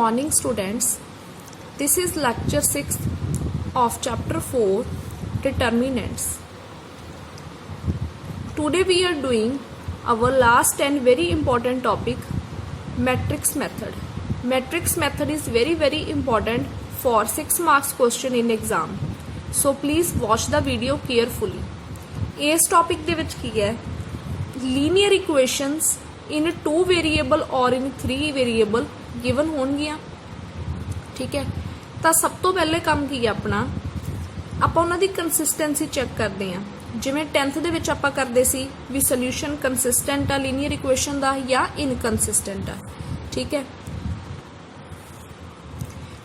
morning, students. This is lecture 6 of chapter 4, Determinants. Today we are doing our last and very important topic, matrix method. Matrix method is very important for 6 marks question in exam. So please watch the video carefully. इस topic ਦੇ ਵਿੱਚ ਕੀ ਹੈ? Linear equations in 2 variable or in 3 variable given ਹੋਣਗੀਆਂ, ठीक है। ਤਾਂ ਸਭ ਤੋਂ ਪਹਿਲੇ ਕੰਮ ਕੀ ਹੈ ਆਪਣਾ, ਆਪਾਂ ਉਹਨਾਂ ਦੀ ਕੰਸਿਸਟੈਂਸੀ ਚੈੱਕ ਕਰਦੇ ਹਾਂ। ਜਿਵੇਂ 10th ਦੇ ਵਿੱਚ ਆਪਾਂ ਕਰਦੇ ਸੀ ਵੀ ਸੋਲੂਸ਼ਨ ਕੰਸਿਸਟੈਂਟ ਆ ਲੀਨੀਅਰ ਇਕੁਏਸ਼ਨ ਦਾ ਜਾਂ ਇਨਕਨਸਿਸਟੈਂਟ ਆ, ठीक है।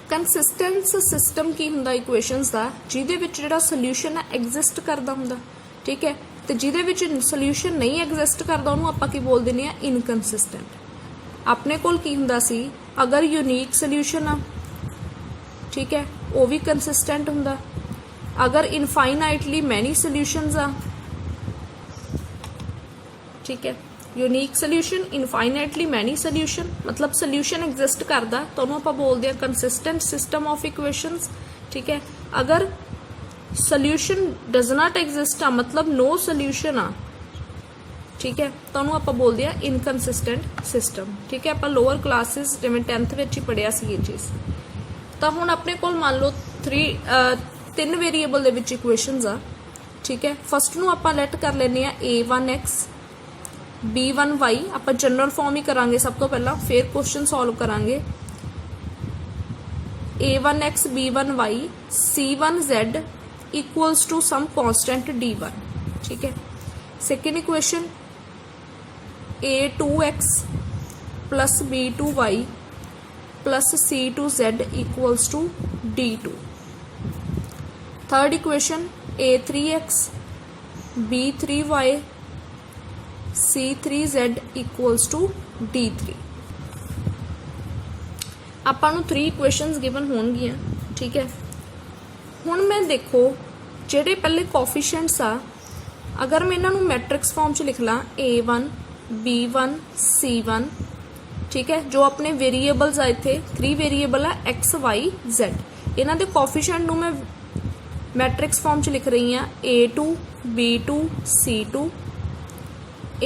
ਕੰਸਿਸਟੈਂਸ ਸਿਸਟਮ ਕੀ ਹੁੰਦਾ ਇਕੁਏਸ਼ਨਸ ਦਾ, ਜਿਹਦੇ ਵਿੱਚ ਜਿਹੜਾ ਸੋਲੂਸ਼ਨ ਹੈ ਐਗਜ਼ਿਸਟ ਕਰਦਾ ਹੁੰਦਾ, ठीक है। ਤੇ ਜਿਹਦੇ ਵਿੱਚ ਸੋਲੂਸ਼ਨ ਨਹੀਂ ਐਗਜ਼ਿਸਟ ਕਰਦਾ ਉਹਨੂੰ ਆਪਾਂ ਕੀ ਬੋਲ ਦਿੰਦੇ ਆ, ਇਨਕਨਸਿਸਟੈਂਟ। ਆਪਣੇ ਕੋਲ ਕੀ ਹੁੰਦਾ ਸੀ, ਅਗਰ ਯੂਨੀਕ ਸੋਲੂਸ਼ਨ ਆ, ठीक है, वो भी कंसिस्टेंट हुंदा। अगर इनफाइनाइटली मैनी सॉल्यूशंस आ, ठीक है, unique solution infinitely many solution मतलब सॉल्यूशन एग्जिस्ट करदा तो उन्होंने आपां बोलदे आ कंसिस्टेंट सिस्टम ऑफ इक्वेशंस, ठीक है। अगर सॉल्यूशन डज नॉट एग्जिस्ट आ मतलब नो सॉल्यूशन आ, ठीक है, तो उन्होंने आपां बोलदे आ इनकंसिस्टेंट सिस्टम, ठीक है। आपां लोअर क्लासेस जिवें 10th विच ही पढ़िया सी ये चीज़। तो हुण अपने कोल मान लो 3 वेरीएबल दे विच इक्वेशनस आ, ठीक है। फस्ट नूं आपां लैट कर लैने आ a1x b1y, आपां जनरल फॉर्म ही करांगे सब तो पहला, फिर क्वेश्चन सॉल्व करांगे। a1x b1y c1z equals to some constant d1, ठीक है। Second equation a2x plus b2y plus c2z equals to d2। Third equation a3x b3y c3z equals to d3। आपां नूं 3 इक्वेशनस गिवन होणगियां, ठीक है। हुण मैं देखो जिहड़े पहले कोफिशिएंट्स आ, अगर मैं इन्हां नूं मैट्रिक्स फॉर्म च लिख ला a1 b1 c1, ठीक है, जो अपने वेरीएबल्स आए थे 3 वेरीएबल है एक्स वाई जेड, इन्हां दे कोफिशिएंट नूं मैं मैट्रिक्स फॉर्म च लिख रही हाँ a2 b2 c2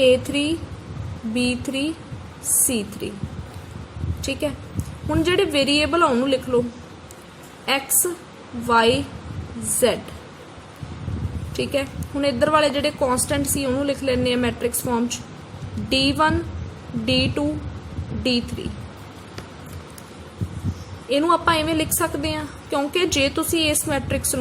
a3 b3 c3, ठीक है। हुण जिहड़े वेरीएबल आ उहनूं लिख लो एक्स वाई जेड, ठीक है। हुण इधर वाले जिहड़े कॉन्स्टेंट सी उहनूं लिख लैंदे आ मैट्रिक्स फॉर्म च d1 d2 d3। इनू आपां इवें लिख सकते हैं क्योंकि जे तुसी इस मैट्रिक्स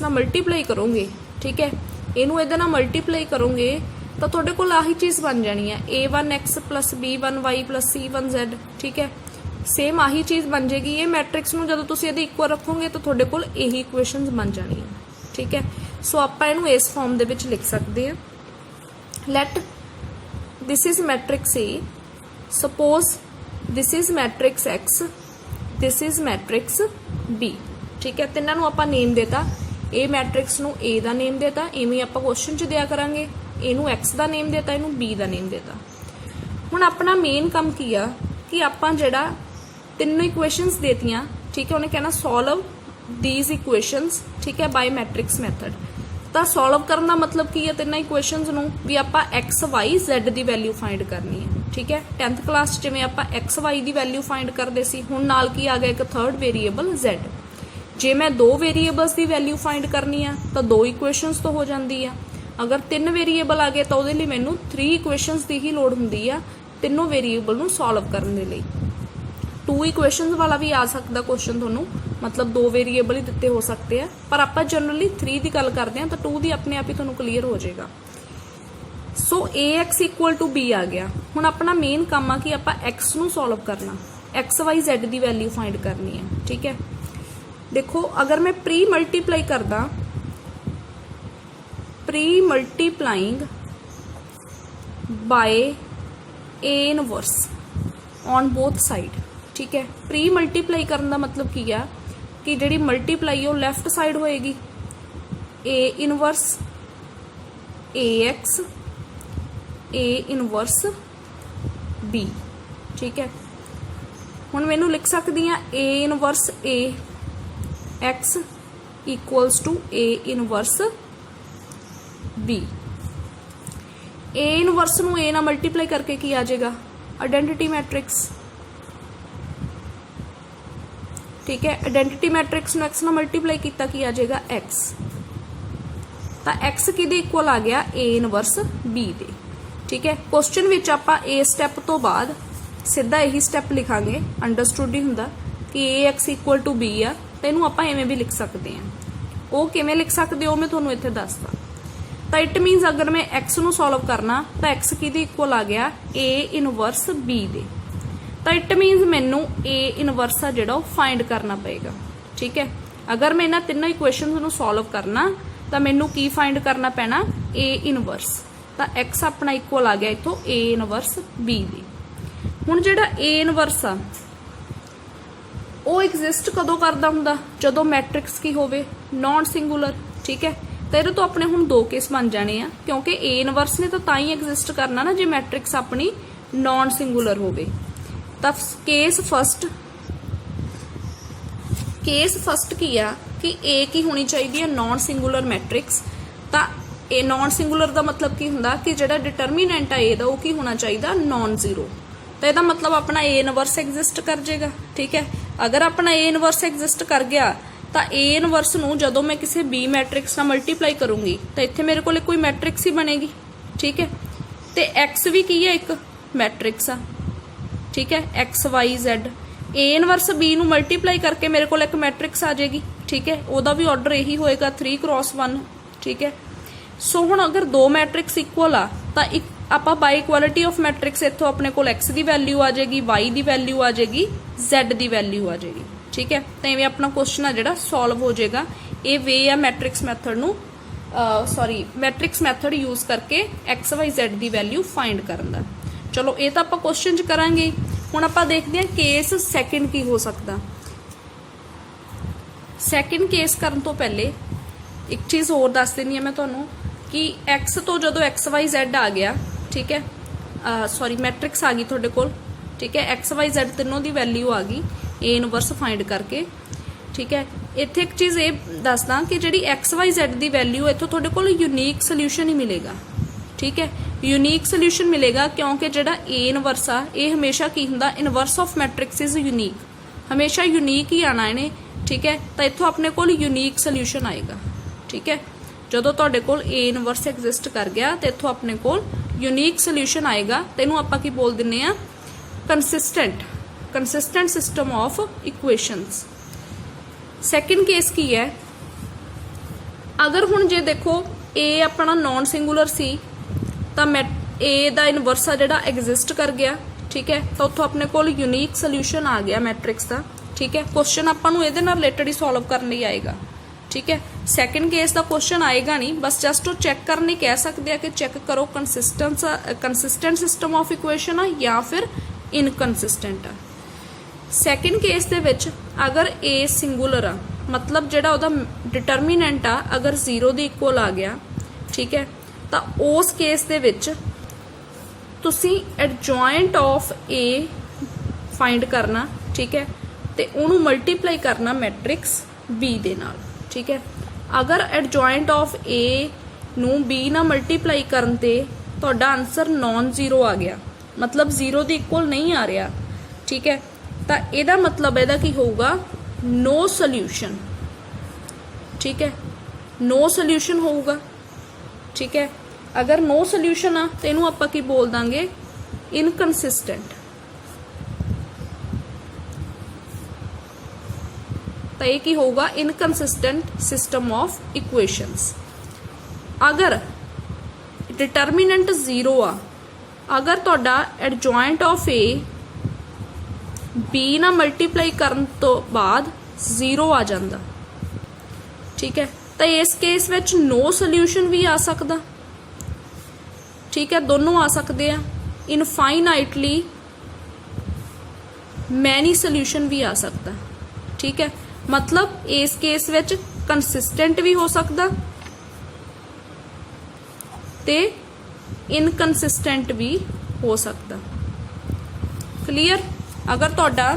नाल मल्टीप्लाई करोगे, ठीक है, इनू इहदे नाल मल्टीप्लाई करोगे तो तुहाडे कोल आही चीज़ बन जानी है a1x plus b1y plus c1z, ठीक है। सेम आही चीज़ बन जाएगी। ये मैट्रिक्स नू जदों तुसी इहदे इक्वल रखोगे तो तुहाडे कोल यही इक्वेशनस बन जानी है, ठीक है। सो आपां इनू इस फॉर्म दे विच लिख सकते हैं। Let this is matrix A, suppose this is matrix X, this is matrix B, ठीक है। तिन्हां नूं आपां नेम देता, ए मैट्रिक्स नूं ए दा नेम देता, इवें आपां क्वेश्चन च दिया करांगे, इनू एक्स दा नेम देता, इनू बी दा नेम देता। हुण अपना मेन काम की आ कि आपां जिहड़ा 3 इक्वेशनस देतियां, ठीक है, उन्हें कहना सॉल्व दीज इक्वेशनस, ठीक है, बाय मैट्रिक्स मैथड। तो सॉल्व करने का मतलब की है 3 इक्वेशनस नूं भी आपां एक्स वाई जेड की वैल्यू फाइंड करनी है, ठीक है। 10th क्लास जिवें आपां एक्स वाई की वैल्यू फाइंड करते सी, हुण नाल की आ गया एक थर्ड वेरीएबल जेड। जे मैं 2 वेरीएबल्स की वैल्यू फाइंड करनी है तो 2 इक्वेशनस तो हो जाती है। अगर 3 वेरीएबल आ गए तो उहदे लई मैनूं 3 इक्वेशनस की ही लोड़ हुंदी आ तीनों वेरीएबल नूं सॉल्व करने लई। 2 इक्वेशनस वाला भी आ सकता क्वेश्चन तुहानूं, मतलब 2 वेरीएबल ही दिते हो सकते हैं, पर आपां जनरली 3 की गल करते हैं तो 2 की अपने आप ही तुहानूं क्लीयर हो जाएगा। सो A x equal to be आ गया। हुण अपना मेन काम आ कि आपां एक्स नूं सॉल्व करना, एक्स वाई जेड की वैल्यू फाइंड करनी है, ठीक है। देखो अगर मैं प्री मल्टीप्लाई करदा, pre multiplying by A inverse on both side, ठीक है। प्री मल्टीप्लाई करने का मतलब की है कि जिहड़ी मल्टीप्लाई वो लैफ्ट साइड होएगी, A inverse A X A inverse B, ठीक है। ਹੁਣ मैनू लिख सकती हाँ A inverse A x equals to A inverse B। A inverse नू A ना मल्टीप्लाई करके की आ जाएगा आइडेंटिटी मैट्रिक्स। ठीक है, आइडेंटिटी मैट्रिक्स नू x ना मल्टीप्लाई किया की आ जाएगा x, तो x कि इक्वल आ गया A इनवर्स B दे। ठीक है, क्वेश्चन विच आपां A स्टैप तो बाद सीधा यही स्टैप लिखांगे, अंडरस्टूड ही हुंदा कि AX इक्वल टू B आ, तो इनू आपां इवें भी लिख सकते हैं। वो किवें लिख सकते हो मैं तुहानूं इत्थे दसदा। तो इट मीनस अगर मैं x नू सॉल्व करना तो x कि इक्वल आ गया A इनवर्स B दे। तो इट मीनस मैनू A इनवर्स आ जिहड़ा फाइंड करना पएगा। ठीक है, अगर मैं इन्हां तिन्नों इक्वेशनस नू सॉल्व करना तो मैनू की फाइंड करना पैना A इनवर्स। तो x अपना इक्वल आ गया इत्थों A इनवर्स B दे। हुण जिहड़ा A इनवर्स आ वो एग्जिस्ट कदों करदा हुंदा जदों मैट्रिक्स की होवे नॉन सिंगुलर। ठीक है, तो ये तो अपने हुण दो केस बन जाने आ, क्योंकि A इनवर्स ने तो तां ही एग्जिस्ट करना ना जे मैट्रिक्स अपनी नॉन सिंगुलर होवे। तो केस फस्ट की आ कि A की होनी चाहिए नॉन सिंगुलर मैट्रिक्स। तो ए नॉन सिंगुलर का मतलब की हुंदा कि जिहड़ा डिटरमीनेंट है A दा वो की होना चाहिए नॉन जीरो। तो यदा मतलब अपना A इनवर्स एग्जिस्ट कर जाएगा। ठीक है, अगर अपना A इनवर्स एग्जिस्ट कर गया तो A इनवर्स नू जदों मैं किसी B मैट्रिक्स नाल मल्टीप्लाई करूँगी तो इत्थे मेरे को कोई मैट्रिक्स ही बनेगी। ठीक है, तो X भी की है एक मैट्रिक्स आ। ठीक है, X Y Z A inverse B नू मल्टीप्लाई करके मेरे को एक मैट्रिक्स आ जाएगी। ठीक है, ओदा भी ऑर्डर यही होएगा 3x1। ठीक है, सो हुण अगर दो मैट्रिक्स इक्वल आ तो एक आपां बाय इक्वालिटी ऑफ मैट्रिक्स इत्थों अपने कोल x की वैल्यू आ जाएगी, y की वैल्यू आ जाएगी, z की वैल्यू आ जाएगी। ठीक है, तो इवें अपना क्वेश्चन आ जिहड़ा सॉल्व हो जाएगा। ये वे आ मैट्रिक्स मैथड नू मैट्रिक्स मैथड यूज करके x y z की वैल्यू फाइंड करन दा। चलो ये तो आपां क्वेश्चन च करांगे। हुण आपां देखदे हां केस सैकेंड की हो सकदा। सैकेंड केस करन तो पहले एक चीज़ होर दस देनी है मैं तुहानूं कि x तो जदों x y z आ गया। ठीक है, सॉरी मैट्रिक्स आ गई तुहाडे कोल। ठीक है, x y z तीनों की वैल्यू आ गई A इनवर्स फाइंड करके। ठीक है, इत्थे एक चीज़ ये दसदा कि जिहड़ी x y z की वैल्यू इत्थों तुहाडे कोल यूनीक सोल्यूशन ही मिलेगा। ठीक है, यूनीक सोल्यूशन मिलेगा क्योंकि जिहड़ा A इनवर्स आ ये हमेशा की हुंदा inverse of matrix is unique, हमेशा यूनीक ही आना इन्हें। ठीक है, तो इत्थों अपने कोल यूनीक सोल्यूशन आएगा। ठीक है, जदों तुहाडे कोल A इनवर्स एग्जिस्ट कर गया तो इत्थों अपने कोल यूनीक सोल्यूशन आएगा। तो इनू आपां की बोल दिन्ने आ consistent system of equations. Second case की है, अगर हुण जे देखो A अपना नॉन सिंगुलर सी तो A दा इनवर्स आ जिहड़ा एग्जिस्ट कर गया। ठीक है, तो उत्थों अपने कोल यूनीक सोल्यूशन आ गया मैट्रिक्स का। ठीक है, क्वेश्चन आपां नूं इहदे नाल रिलेटेड ही सॉल्व करने ही आएगा। ठीक है, सैकेंड केस का क्वेश्चन आएगा नहीं, बस जस्ट वो चेक करने कह सकते हैं कि चेक करो कंसिस्टेंट सिस्टम ऑफ इक्वेशन आ या फिर इनकंसिस्टेंट आ। सैकेंड केस दे विच अगर A सिंगुलर आ मतलब जिहड़ा उहदा डिटरमीनेंट आ अगर 0 दी इक्वल आ गया। ठीक है, तो उस केस दे विच तुसीं एडजॉइंट ऑफ A फाइंड करना। ठीक है, तो उहनूं मल्टीप्लाई करना मैट्रिक्स B दे नाल। ठीक है, अगर एडजॉइंट ऑफ A नूं B ना मल्टीप्लाई करन ते तुहाडा आंसर नॉन जीरो आ गया, मतलब 0 दी इक्वल नहीं आ रहा। ठीक है, तो ਇਹਦਾ मतलब ਇਹਦਾ की होगा नो सोल्यूशन। ठीक है, नो सोल्यूशन होगा। ठीक है, अगर नो सोल्यूशन आ तो इनू आपां की बोल दांगे इनकंसिस्टेंट। तो ये की होगा इनकंसिस्टेंट सिस्टम ऑफ इक्वेशंस। अगर डिटरमीनेंट 0 आ, अगर तुहाडा एडजॉइंट ऑफ A B ना मल्टीप्लाई करन तो बाद 0 आ जांदा। ठीक है, तो इस केस विच नो सोल्यूशन भी आ सकदा। ठीक है, दोनों आ सकते हैं। इनफाइनाइटली मैनी सोल्यूशन भी आ सकता। ठीक है, मतलब इस केस विच कंसिस्टेंट भी हो सकता ते इनकंसिस्टेंट भी हो सकता। क्लीयर, अगर तुहाडा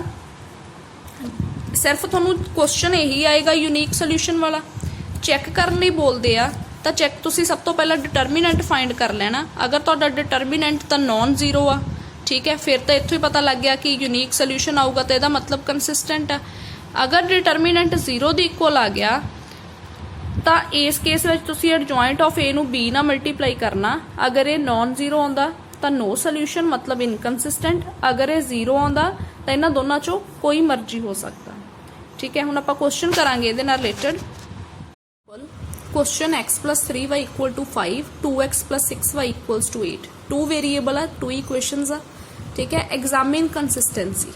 ਸਿਰਫ ਤੁਹਾਨੂੰ ਕੁਐਸਚਨ ਇਹੀ ਆਏਗਾ ਯੂਨੀਕ ਸੋਲੂਸ਼ਨ ਵਾਲਾ। ਚੈੱਕ ਕਰਨ ਲਈ ਬੋਲਦੇ ਆ ਤਾਂ ਚੈੱਕ ਤੁਸੀਂ ਸਭ ਤੋਂ ਪਹਿਲਾਂ ਡਿਟਰਮੀਨੈਂਟ ਫਾਈਂਡ ਕਰ ਲੈਣਾ। ਅਗਰ ਤੁਹਾਡਾ ਡਿਟਰਮੀਨੈਂਟ ਤਾਂ ਨॉन ਜ਼ੀਰੋ ਆ, ਠੀਕ ਹੈ, ਫਿਰ ਤਾਂ ਇੱਥੋਂ ਹੀ ਪਤਾ ਲੱਗ ਗਿਆ ਕਿ ਯੂਨੀਕ ਸੋਲੂਸ਼ਨ ਆਊਗਾ ਤਾਂ ਇਹਦਾ ਮਤਲਬ ਕੰਸਿਸਟੈਂਟ ਆ। ਅਗਰ ਡਿਟਰਮੀਨੈਂਟ 0 ਦੇ ਇਕੁਅਲ ਆ ਗਿਆ ਤਾਂ ਇਸ ਕੇਸ ਵਿੱਚ ਤੁਸੀਂ ਐਡਜੁਆਇੰਟ ਆਫ A ਨੂੰ B ਨਾਲ ਮਲਟੀਪਲਾਈ ਕਰਨਾ। ਅਗਰ ਇਹ ਨॉन ਜ਼ੀਰੋ ਆਉਂਦਾ ਤਾਂ ਨੋ ਸੋਲੂਸ਼ਨ ਮਤਲਬ ਇਨਕਨਸਿਸਟੈਂਟ। ਅਗਰ ਇਹ 0 ਆਉਂਦਾ ਤਾਂ ਇਹਨਾਂ ਦੋਨਾਂ ਚੋਂ ਕੋਈ ਮਰਜ਼ੀ ਹੋ ਸਕਦਾ, ਠੀਕ ਹੈ। ਹੁਣ ਆਪਾਂ ਕੁਐਸਚਨ ਕਰਾਂਗੇ ਇਹਦੇ ਨਾਲ related. Question x plus 3y equal to 5, 2x plus 6y equals to 8। Two variable है, टू इक्वेशंस आ, ठीक है। एग्जामिन कंसिस्टेंसी,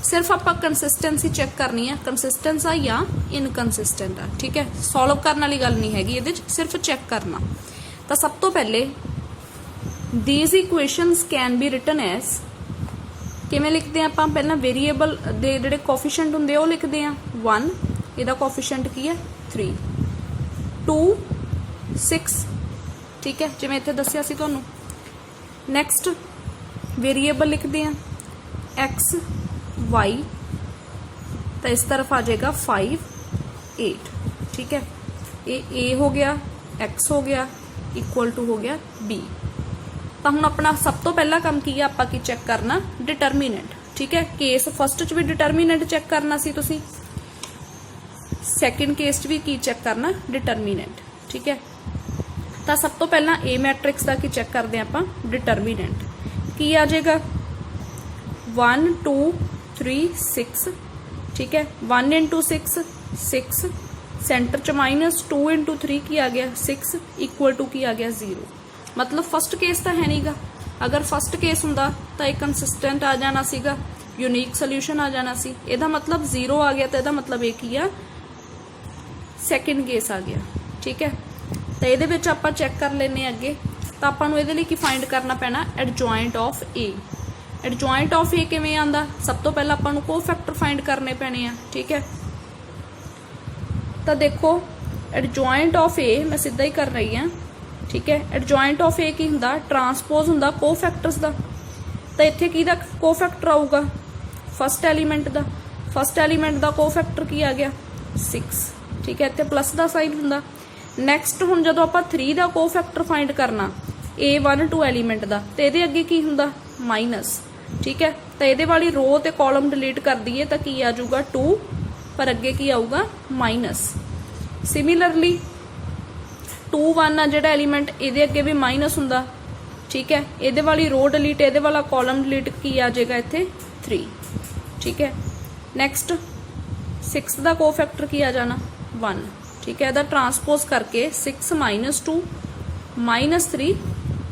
सिर्फ आप कंसिस्टेंसी चेक करनी है, कंसिस्टेंस आ या इनकंसिस्टेंट आ, ठीक है। सॉल्व करने वाली गल नहीं हैगी, ये सिर्फ चेक करना। तो सब तो पहले these equations can be written as, किवें लिखते हैं आप, पहला वेरिएबल दे जिहड़े कोफिशिएंट हुंदे वो लिखते हैं 1, इहदा कोफिशिएंट की है 3, 2, 6, ठीक है, जिवें इत्थे दस्सिया सी तुहानूं। नैक्सट वेरीएबल लिखते हैं x y, तो इस तरफ आ जाएगा 5, 8, ठीक है। ये a हो गया, x हो गया, इक्वल टू हो गया b। तो हुण अपना सब तो पहला काम की है, आपां की चेक करना डिटरमीनेंट, ठीक है। केस फस्ट च भी डिटरमीनेंट चेक करना सी तुसीं, सैकेंड केस भी की चेक करना डिटरमीनेंट, ठीक है। तो सब तो पहला ए मैट्रिक्स का की चेक करते हैं आप, डिटरमीनेंट की आ जाएगा 1 2 3 6, ठीक है। 1 इंटू 6 6, सेंटर च माइनस 2 इंटू 3 की आ गया 6, इक्वल टू की आ गया 0। मतलब फस्ट केस तो है नहीं गा। अगर फस्ट केस हुंदा तो एक कंसिस्टेंट आ जाना सीगा, यूनीक सोल्यूशन आ जाना सी। इहदा मतलब 0 आ गया तो इहदा मतलब एक ही आ सैकेंड केस आ गया, ठीक है। तो ये आप चेक कर लेने अगे। तो आपको ये की फाइंड करना पैना adjoint of A. Adjoint of A किवें आंदा, सब तो पहला आपको को फैक्टर फाइंड करने पैने आ, ठीक है। तो देखो एडजॉइंट ऑफ ए मैं सीधा ही कर रही हाँ, ठीक है। एडजॉइंट ऑफ ए की हुंदा, ट्रांसपोज हुंदा को फैक्टर्स का। तो इत्थे की को फैक्टर आऊगा फस्ट एलीमेंट का, फस्ट एलीमेंट का को फैक्टर की आ गया 6, ठीक है। इत्थे प्लस का साइन हुंदा। नैक्सट हुण जदों आपां 3 का को फैक्टर फाइंड करना A12 एलीमेंट का, तो ये अगे की हुंदा माइनस, ठीक है। तो ये वाली रो ते कॉलम डिलीट कर दीए तो की आ जाऊगा 2, पर अगे की आऊगा माइनस। सिमिलरली 2 1 आ जिहड़ा एलीमेंट, ये अगे भी माइनस हुंदा, ठीक है। ये वाली रो डिलीट, ये वाला कॉलम डिलीट, की आ जाएगा इत्थे 3, ठीक है। नैक्सट 6 का को फैक्टर की आ जाना 1, ठीक है। ट्रांसपोज करके 6 माइनस 2 माइनस 3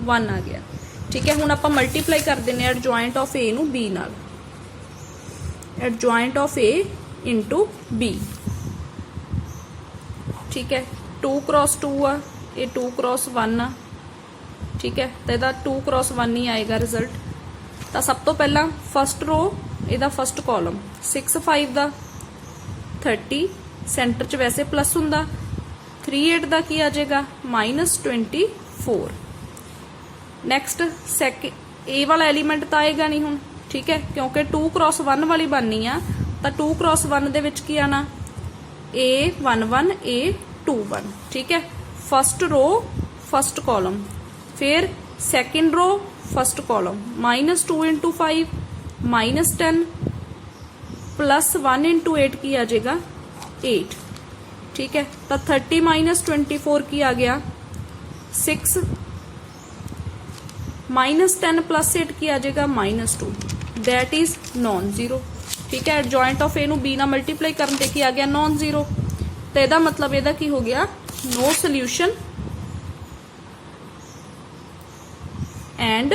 1 आ गया, ठीक है। हुण आपां मल्टीप्लाई कर देने एडजॉइंट ऑफ ए नूं बी नाल, adjoint of A into B, ठीक है। 2 क्रॉस 2 आ, ये 2 क्रॉस 1 आ, ठीक है। तो यदा 2 क्रॉस 1 ही आएगा रिजल्ट। तो सब तो पहला फस्ट रो, यदा फस्ट कॉलम 6 5 का 30, सेंटर च वैसे प्लस हुंदा, 3 8 का की आ जाएगा माइनस 24। नैक्सट सैकेंड ए वाला एलीमेंट तो आएगा नहीं हुण, ठीक है, क्योंकि 2 क्रॉस 1 वाली बननी आ। तो 2 क्रॉस 1 दे विच की आना A11 A21, ठीक है। फस्ट रो फस्ट कॉलम, फिर second row first column minus 2 into 5 minus 10, plus 1 into 8 की आ जाएगा 8, ठीक है। तो 30 माइनस 24 की आ गया 6, माइनस 10 प्लस 8 की आ जाएगा minus 2, that is non zero, ठीक है। एडजॉइंट ऑफ ए नूं बी नाल मल्टीप्लाई करन ते की आ गया नॉन जीरो। तो इहदा मतलब इहदा की हो गया नो सोल्यूशन एंड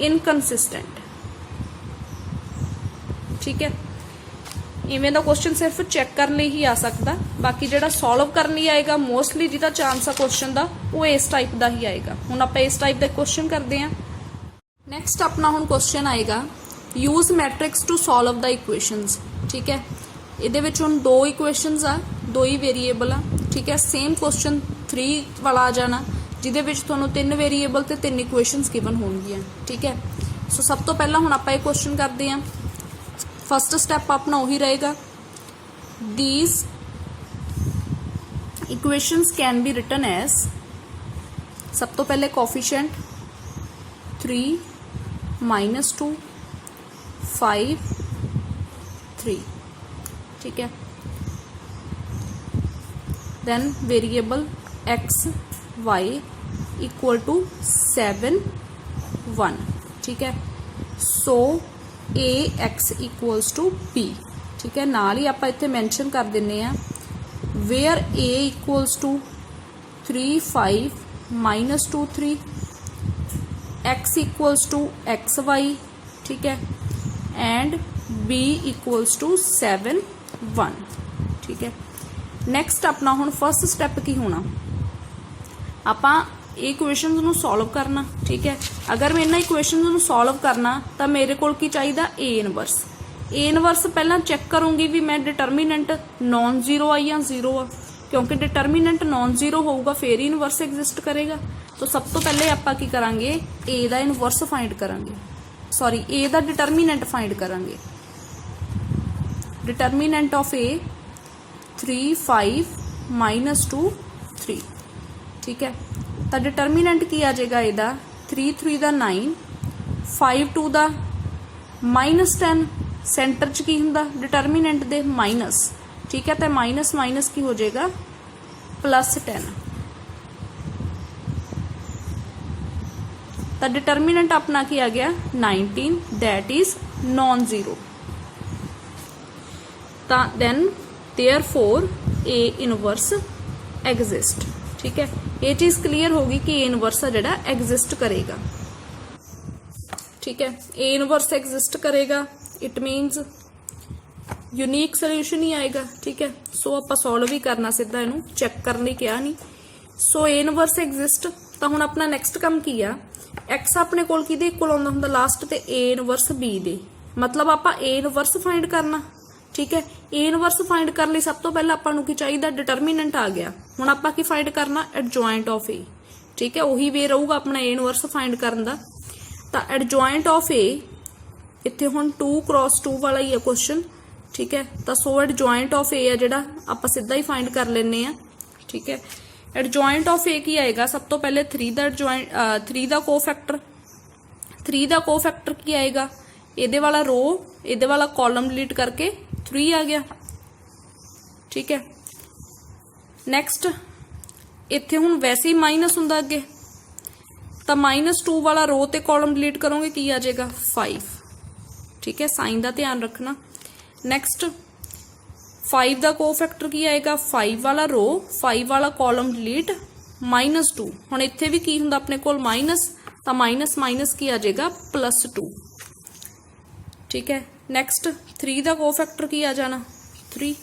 इनकंसिस्टेंट, ठीक है। इवें दा क्वेश्चन सिर्फ चेक करने ही आ सकता, बाकी जिहड़ा सॉल्व करनी आएगा मोस्टली जिहदा चांस आ क्वेश्चन दा वो इस टाइप का ही आएगा। हुण आपां इस टाइप का क्वेश्चन करते हैं। नैक्सट अपना हुण क्वेश्चन आएगा use matrix to solve the equations, ठीक है। इहदे विच हुण 2 इक्वेशंस आ, 2 ही वेरीएबल आ, ठीक है। सेम क्वेश्चन 3 वाला आ जाना जिहदे विच तुहानूं 3 वेरीएबल ते 3 इक्वेशंस गिवन होणगीਆਂ, ठीक है। सो सब तो पहला हुण आपां ये क्वेश्चन करते हैं। फस्ट स्टैप अपना उही रहेगा these equations can be written as, सब तो पहले कोफिशिएंट 3 -2 5 3, ठीक है। Then variable x y equal to 7 1, ठीक है। So A X equals to B, ठीक है। नाल ही आपां इत्थे मैंशन कर दिंने आ where A equals to 3 5 -2 3, x equals to X Y, ठीक है, एंड b इक्वल्स टू 7 1, ठीक है। नैक्सट अपना हुण फर्स्ट स्टैप की होना, आपां इक्वेशनस नूं सॉल्व करना, ठीक है। अगर मैं इन्हां इक्वेशनस नूं सॉल्व करना तो मेरे कोल की चाहिदा ए इनवर्स। ए इनवर्स पहला चैक करूंगी भी मैं डिटरमीनेंट नॉन जीरो आई या जीरो आ, क्योंकि डिटरमीनेंट नॉन जीरो होगा फिर ही इनवर्स एग्जिस्ट करेगा। तो सब तो पहले आपां की करांगे ए दा इनवर्स फाइंड करांगे, सॉरी ए दा डिटरमीनेंट फाइंड करांगे। डिटरमीनेंट ऑफ ए 3 5 -2 3, ठीक है। तो डिटरमीनेंट की आ जाएगा ਇਹਦਾ 3 3 ਦਾ 9 5 2 ਦਾ -10, सेंटर च की ਹੁੰਦਾ डिटरमीनेंट ਦੇ माइनस, ठीक है। तो माइनस माइनस की हो जाएगा +10। तो डिटरमीनेंट अपना की आ गया 19, दैट इज नॉन जीरो। तो then therefore A inverse exist, ठीक है। ये चीज क्लीयर होगी कि ए इनवर्स है जिहड़ा एग्जिस्ट करेगा, ठीक है। ए इनवर्स एग्जिस्ट करेगा, इट मीनस यूनीक सोल्यूशन ही आएगा, ठीक है। सो आप सॉल्व भी करना, सीधा इनू चैक करने क्या नहीं। सो ए इनवर्स एग्जिस्ट। तो हुण अपना नैक्सट काम की आ, एक्स अपने कोल किहदे इक्वल आउंदा हुंदा लास्ट ते ए इनवर्स बी दे, मतलब आपां ए इनवर्स फाइंड करना, ठीक है। ए इनवर्स फाइंड कर लई सब तो पहले आपां नूं की चाहिदा डिटरमीनेंट आ गया, हुण आपां की फाइंड करना एडजॉइंट ऑफ ए, ठीक है। उही वे रहूगा अपना ए इनवर्स फाइंड करन दा। तां एडजॉइंट ऑफ ए इत्थे हुण 2 क्रॉस 2 वाला ही है क्वेश्चन, ठीक है। तो सो एडजॉइंट ऑफ ए है जिहड़ा आपां सीधा ही फाइंड कर लेने आ, ठीक है। एडजॉइंट ऑफ ए की आएगा सब तो पहले 3 दा एडजॉइंट 3 दा कोफैक्टर, 3 दा कोफैक्टर की आएगा इहदे वाला रो इहदे वाला कॉलम डिलीट करके 3 आ गया, ठीक है। नैक्सट इत्थे हुण वैसे ही माइनस हुंदा अगे, तो -2 वाला रो ते कॉलम डिलीट करोगे की आ जाएगा 5, ठीक है। साइन का ध्यान रखना। नैक्सट 5 का कोफैक्टर की आएगा 5 वाला रो 5 वाला कॉलम डिलीट -2, हुण इत्थे भी की हुंदा अपने कोल माइनस, तो माइनस माइनस की आ जाएगा +2, ठीक है। नैक्सट 3 का कोफैक्टर की आ जाना 3,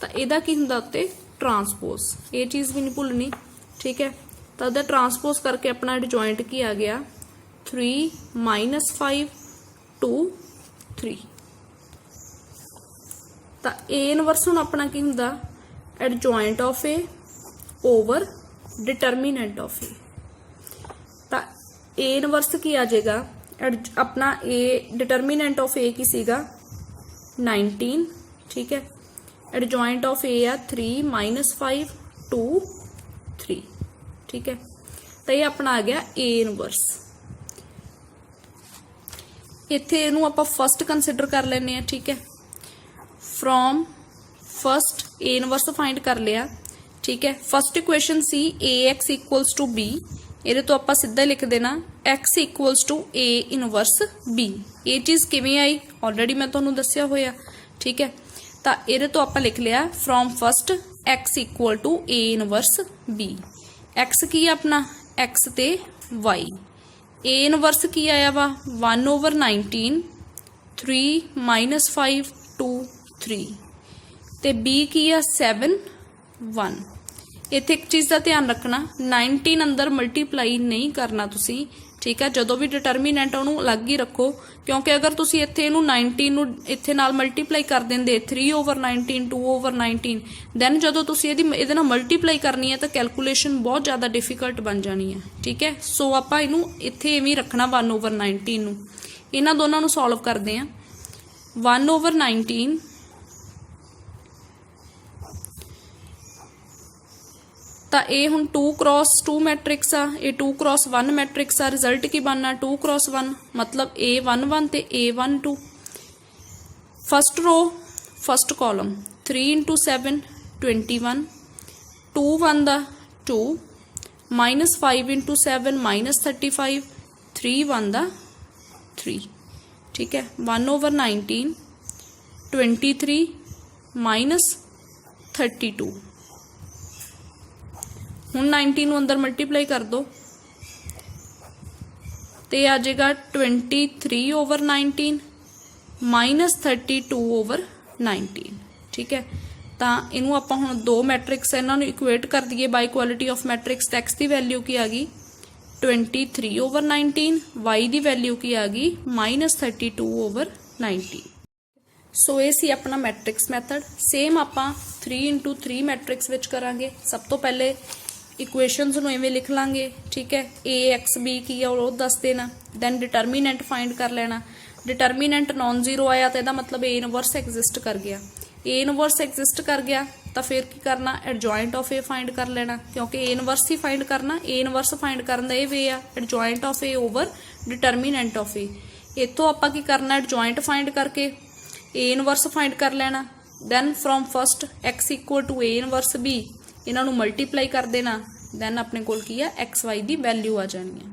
तो इहदा की हुंदा उत्ते ट्रांसपोज, ये चीज़ भी नहीं भुलनी, ठीक है। तो इहदा ट्रांसपोज करके अपना एडजॉइंट की आ गया 3 -5 2 3। तो ए इनवर्स हुण अपना की हुंदा adjoint of A over determinant of A. तो ए इनवर्स की आ जाएगा अपना ए डिटरमीनेंट ऑफ ए की सीगा 19, ठीक है। एडजॉइंट ऑफ ए आ 3 -5 2 3, ठीक है। तो ये अपना आ गया ए इनवर्स। इत्थे इहनूं आपां फस्ट कंसिडर कर लेने, ठीक है। From first A inverse find कर लिया, ठीक है। फस्ट इक्वेशन सी A X equals to B, ये तो आप सीधा लिख देना x equals to A inverse b। ये चीज़ किवें आई ऑलरेडी मैं तुहानूं दस्सिया होया, ठीक है। तो ये तो आप लिख लिया from first x equal to A inverse b। x की अपना x ते y। ए इनवर्स की आया वा 1/19 3 -5 2 3 ते b की आ 7 1। इत्थे एक चीज़ का ध्यान रखना 19 अंदर मल्टीप्लाई नहीं करना तुसी, ठीक है। जदों भी डिटरमीनेंट उहनूं अलग ही रखो, क्योंकि अगर तुसी इत्थे इहनूं 19 नूं इत्थे नाल मल्टीप्लाई कर देंदे 3/19 2/19, दैन जदों तुसी इहदे नाल मल्टीप्लाई करनी है तो कैलकुलेशन बहुत ज़्यादा डिफिकल्ट बन जानी है, ठीक है। सो आपां इहनूं इत्थे इवें रखना 1/19 नूं। इन्हां दोनों नूं सॉल्व करदे आ 1/19 ਤਾਂ ਇਹ ਹੁਣ 2x2 ਮੈਟ੍ਰਿਕਸ ਆ, ਇਹ 2x1 ਮੈਟ੍ਰਿਕਸ ਆ। ਰਿਜ਼ਲਟ ਕੀ ਬਣਨਾ 2x1 ਮਤਲਬ A11 ਤੇ A12। ਫਸਟ ਰੋ ਫਸਟ ਕਾਲਮ 3 × 7 21, 2 1 ਦਾ 2, -5 × 7 -35, 3 1 ਦਾ 3। ठीक है 1/19 23 -32। ਹੁਣ 19 ਨੂੰ ਅੰਦਰ ਮਲਟੀਪਲਾਈ ਕਰ ਦੋ ਤੇ ਆ ਜਾਏਗਾ 23/19 -32/19। ठीक है ਤਾਂ ਇਹਨੂੰ ਆਪਾਂ ਹੁਣ ਦੋ ਮੈਟ੍ਰਿਕਸ ਇਹਨਾਂ ਨੂੰ ਇਕੁਏਟ ਕਰ ਦਈਏ ਬਾਈ quality of matrix. x the value ਕੀ ਆ ਗਈ 23/19, y ਦੀ ਵੈਲਿਊ ਕੀ ਆ ਗਈ -32/19। ਸੋ ਇਹ ਸੀ ਆਪਣਾ ਮੈਟ੍ਰਿਕਸ ਮੈਥਡ। ਸੇਮ ਆਪਾਂ 3 × 3 ਮੈਟ੍ਰਿਕਸ ਵਿੱਚ ਕਰਾਂਗੇ। ਸਭ ਤੋਂ ਪਹਿਲੇ ਇਕੁਏਸ਼ਨਸ ਨੂੰ ਇਵੇਂ ਲਿਖ ਲਾਂਗੇ। ਠੀਕ ਹੈ AXB ਕੀ ਆ ਉਹ ਦੱਸ ਦੇਣਾ, ਦੈਨ ਡਿਟਰਮੀਨੈਂਟ ਫਾਈਂਡ ਕਰ ਲੈਣਾ। ਡਿਟਰਮੀਨੈਂਟ ਨॉन ਜ਼ੀਰੋ ਆਇਆ ਤਾਂ ਇਹਦਾ ਮਤਲਬ A ਇਨਵਰਸ ਐਗਜ਼ਿਸਟ ਕਰ ਗਿਆ। A ਇਨਵਰਸ ਐਗਜ਼ਿਸਟ ਕਰ ਗਿਆ ਤਾਂ ਫਿਰ ਕੀ ਕਰਨਾ ਐਡਜੁਆਇੰਟ ਆਫ A ਫਾਈਂਡ ਕਰ ਲੈਣਾ, ਕਿਉਂਕਿ A ਇਨਵਰਸ ਹੀ ਫਾਈਂਡ ਕਰਨਾ। A ਇਨਵਰਸ ਫਾਈਂਡ ਕਰਨ ਦਾ ਇਹ ਵੇ ਆ adjoint of A over determinant of A। ਇੱਥੋਂ ਆਪਾਂ ਕੀ ਕਰਨਾ ਐਡਜੁਆਇੰਟ ਫਾਈਂਡ ਕਰਕੇ A ਇਨਵਰਸ ਫਾਈਂਡ ਕਰ ਲੈਣਾ। Then from first x = A inverse B ਇਹਨਾਂ ਨੂੰ ਮਲਟੀਪਲਾਈ ਕਰ ਦੇਣਾ। ਦੈਨ ਆਪਣੇ ਕੋਲ ਕੀ ਆ XY ਦੀ ਵੈਲਿਊ ਆ ਜਾਣੀ ਹੈ।